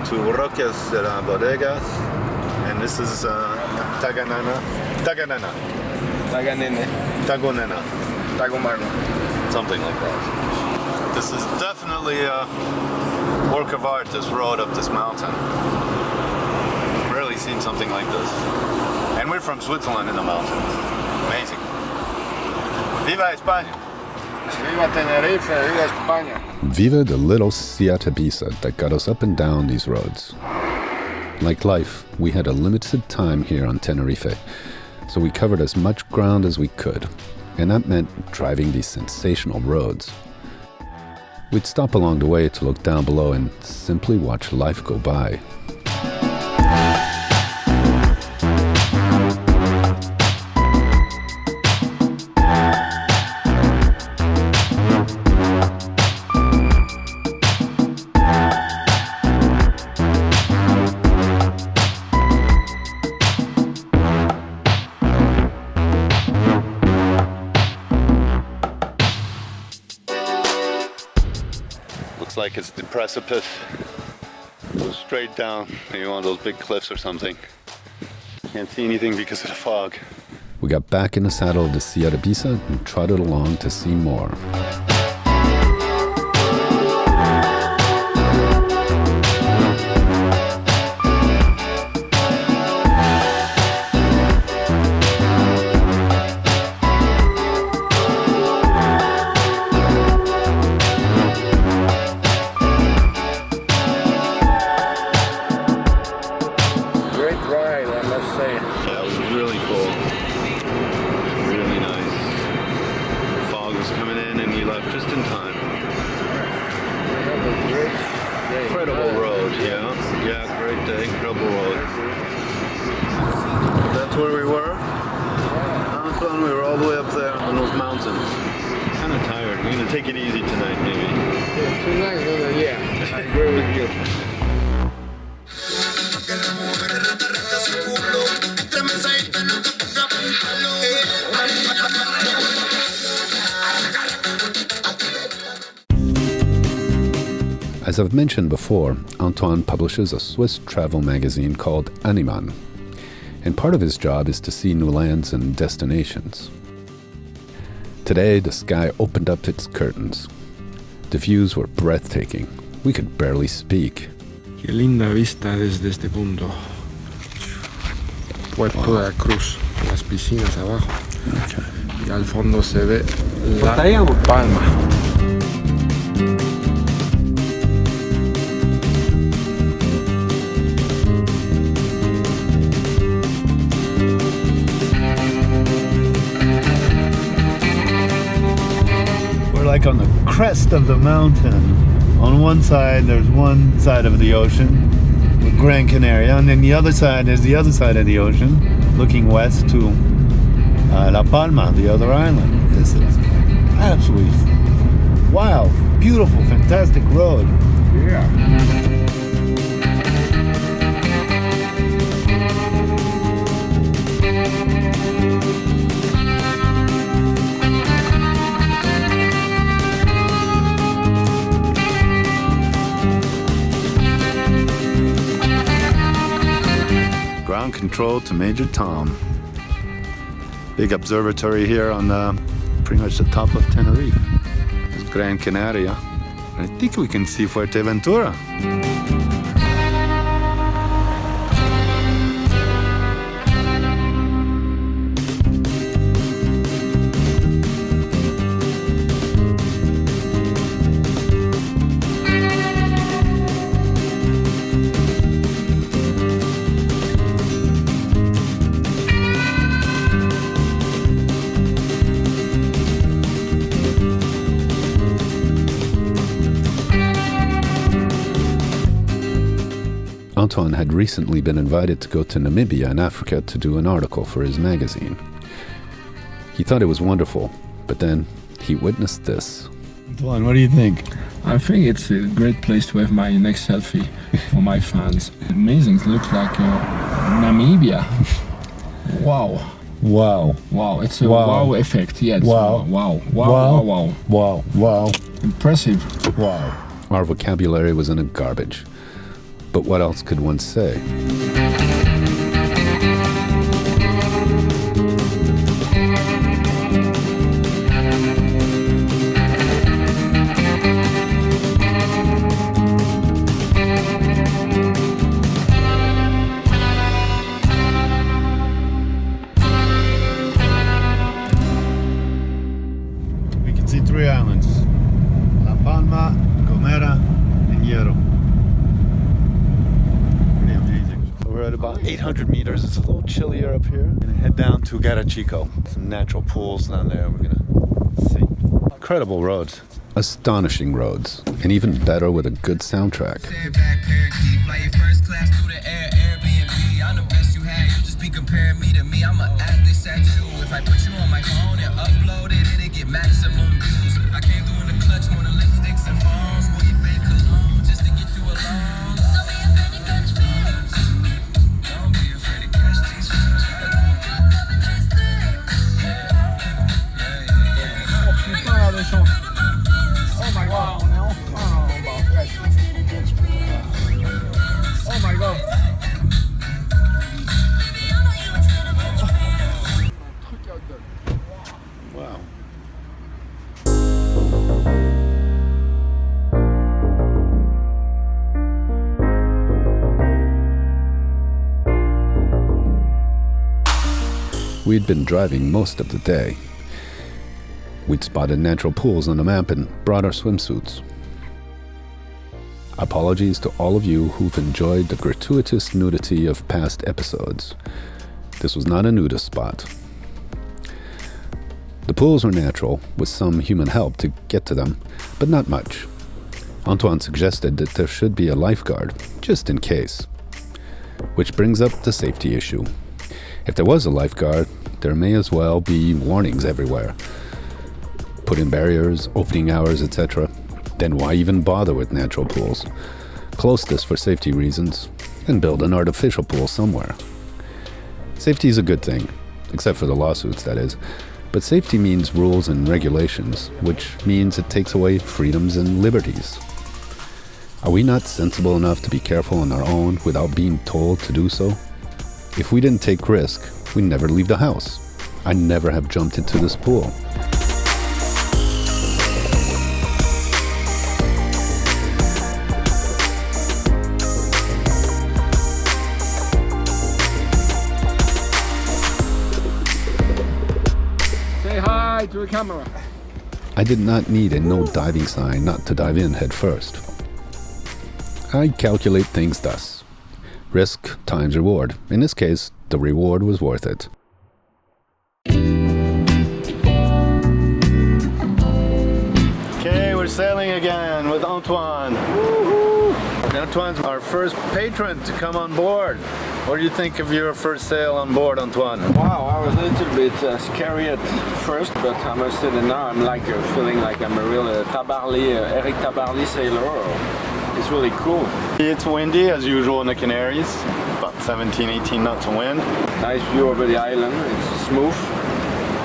to Roques de la Bodegas, and this is Tagonena. Something like that. This is definitely a work of art, this road up this mountain. Rarely seen something like this. And we're from Switzerland in the mountains. Amazing. Viva España! Viva Tenerife, viva España! Viva the little Siete Bisa that got us up and down these roads. Like life, we had a limited time here on Tenerife, so we covered as much ground as we could, and that meant driving these sensational roads. We'd stop along the way to look down below and simply watch life go by. Looks like it's the precipice. Goes straight down, maybe one of those big cliffs or something. Can't see anything because of the fog. We got back in the saddle of the Siete Bisa and trotted along to see more. Incredible road, yeah, great day, incredible road. That's where we were. We were all the way up there on those mountains. Kind of tired. We're gonna take it easy tonight, maybe. Tonight, yeah, I agree with you. As I've mentioned before, Antoine publishes a Swiss travel magazine called Animan, and part of his job is to see new lands and destinations. Today, the sky opened up its curtains. The views were breathtaking. We could barely speak. Qué linda vista desde este punto. Puerto de la Cruz, las piscinas abajo. Okay. Y al fondo se ve la Palma. Like on the crest of the mountain. On one side, there's one side of the ocean with Gran Canaria, and then the other side is the other side of the ocean, looking west to La Palma, the other island. This is absolutely wild, beautiful, fantastic road. Yeah. Ground control to Major Tom. Big observatory here on pretty much the top of Tenerife. There's Gran Canaria. I think we can see Fuerteventura. Antoine had recently been invited to go to Namibia in Africa to do an article for his magazine. He thought it was wonderful, but then he witnessed this. Antoine, what do you think? I think it's a great place to have my next selfie for my fans. Amazing, it looks like Namibia. Wow. Wow. Wow, it's a wow effect. Yeah, it's wow. Wow. Wow. Wow. Wow. Wow. Impressive. Wow. Our vocabulary was in a garbage. But what else could one say? We can see 3 islands: La Palma, Gomera, and Hierro. Pretty amazing. We're at about 800 meters. It's a little chillier up here. We're gonna head down to Garachico. Some natural pools down there. We're gonna see. Incredible roads. Astonishing roads, and even better with a good soundtrack. Comparing me to me, I'm an athlete at you. If I put you on my phone and upload it, it'll get maximum views. I came through in the clutch, more than lipsticks and phones. Wore your fake cologne just to get you along. Don't be afraid to catch feels. Don't be afraid to catch these feels. Oh my god, on est enfin en bas. Oh my god. Wow. We'd been driving most of the day. We'd spotted natural pools on the map and brought our swimsuits. Apologies to all of you who've enjoyed the gratuitous nudity of past episodes. This was not a nudist spot. The pools were natural, with some human help to get to them, but not much. Antoine suggested that there should be a lifeguard, just in case. Which brings up the safety issue. If there was a lifeguard, there may as well be warnings everywhere. Put in barriers, opening hours, etc. Then why even bother with natural pools? Close this for safety reasons, and build an artificial pool somewhere. Safety is a good thing, except for the lawsuits, that is. But safety means rules and regulations, which means it takes away freedoms and liberties. Are we not sensible enough to be careful on our own without being told to do so? If we didn't take risk, we'd never leave the house. I'd never have jumped into this pool. Say hi to the camera. I did not need a no diving sign not to dive in head first. I calculate things thus. Risk times reward. In this case, the reward was worth it. Okay, we're sailing again with Antoine. Woo-hoo! Antoine's our first patron to come on board. What do you think of your first sail on board, Antoine? Wow, I was a little bit scary at first, but I must say that now I'm like feeling like I'm a real Eric Tabarly sailor. It's really cool. It's windy as usual in the Canaries, about 17, 18 knots of wind. Nice view over the island, it's smooth,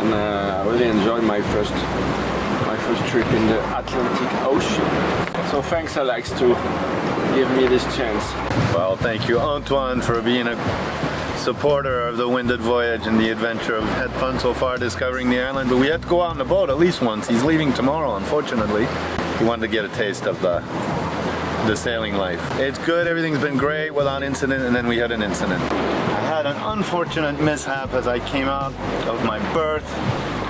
and I really enjoyed my first trip in the Atlantic Ocean. So thanks Alex to give me this chance. Well, thank you Antoine for being a supporter of the Winded Voyage and the adventure. We've had fun so far discovering the island, but we have to go out on the boat at least once. He's leaving tomorrow, unfortunately. He wanted to get a taste of the sailing life. It's good, everything's been great without incident, and then we had an incident. I had an unfortunate mishap as I came out of my berth.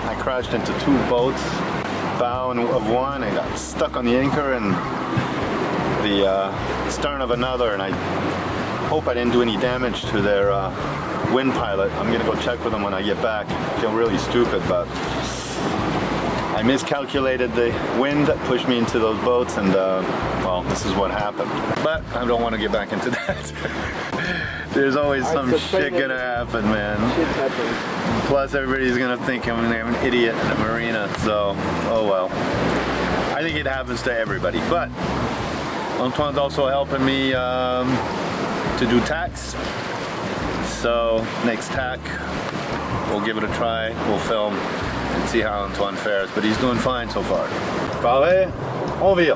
I crashed into 2 boats, bow of one, and got stuck on the anchor and the stern of another, and I hope I didn't do any damage to their wind pilot. I'm gonna go check with them when I get back. I feel really stupid, but I miscalculated the wind that pushed me into those boats, and well, this is what happened. But I don't want to get back into that. There's always some shit gonna happen, man. Plus, everybody's gonna think I'm an idiot in a marina, so, oh well. I think it happens to everybody, but Antoine's also helping me to do tacks. So, next tack, we'll give it a try, we'll film and see how Antoine fares, but he's doing fine so far. Parlez, on vire.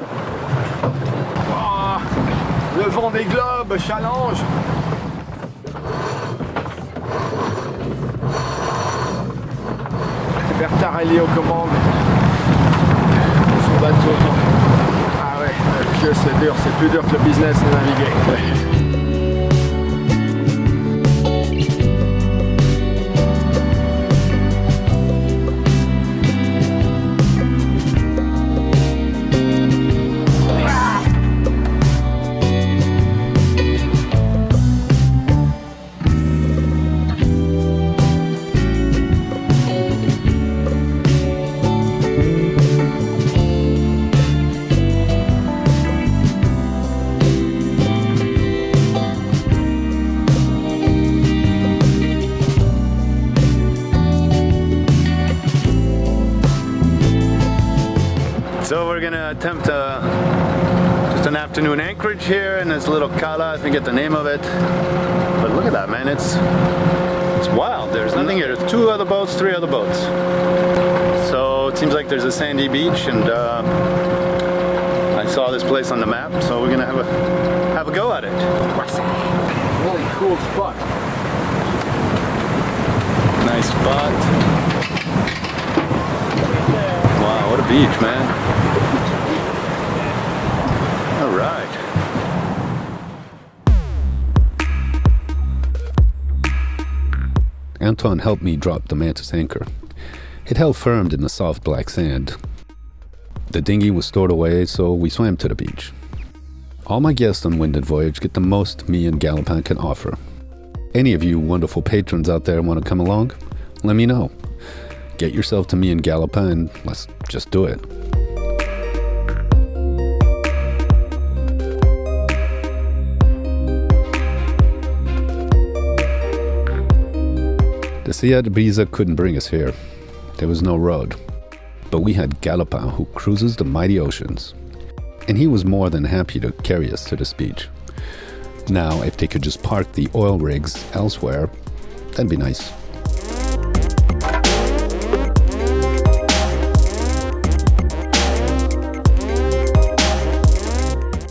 Le vent des globes, challenge. Bertarelli aux commandes. Son bateau. Ah ouais, le pieu c'est dur, c'est plus dur que le business de naviguer. Ouais. So we're gonna attempt just an afternoon anchorage here in this little cala, I forget the name of it. But look at that, man, it's wild. There's nothing here. There's 2 other boats, 3 other boats. So it seems like there's a sandy beach, and I saw this place on the map, so we're gonna have a go at it. Really cool spot. Nice spot. Wow, what a beach, man. All right. Anton helped me drop the mantis anchor. It held firm in the soft black sand. The dinghy was stored away, so we swam to the beach. All my guests on Winded Voyage get the most me and Galopin can offer. Any of you wonderful patrons out there want to come along? Let me know. Get yourself to me and Galopin, let's just do it. The Sea Brisa couldn't bring us here. There was no road. But we had Galopin, who cruises the mighty oceans. And he was more than happy to carry us to this beach. Now, if they could just park the oil rigs elsewhere, that'd be nice.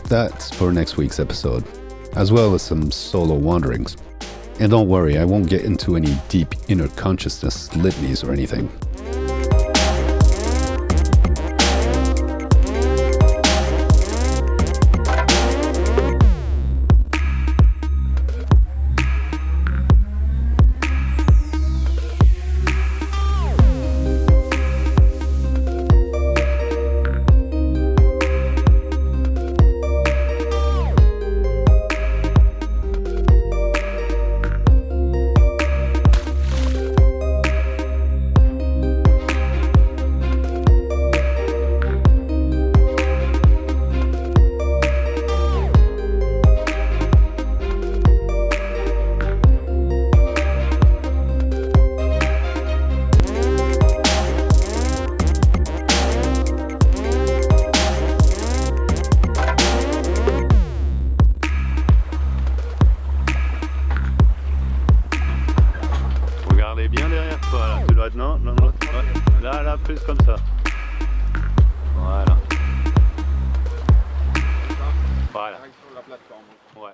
That's for next week's episode, as well as some solo wanderings. And don't worry, I won't get into any deep inner consciousness litanies or anything. Bien derrière toi, là. Tu dois être... Non, ouais. Là, plus comme ça. Voilà. Voilà. Sur la plateforme. Ouais.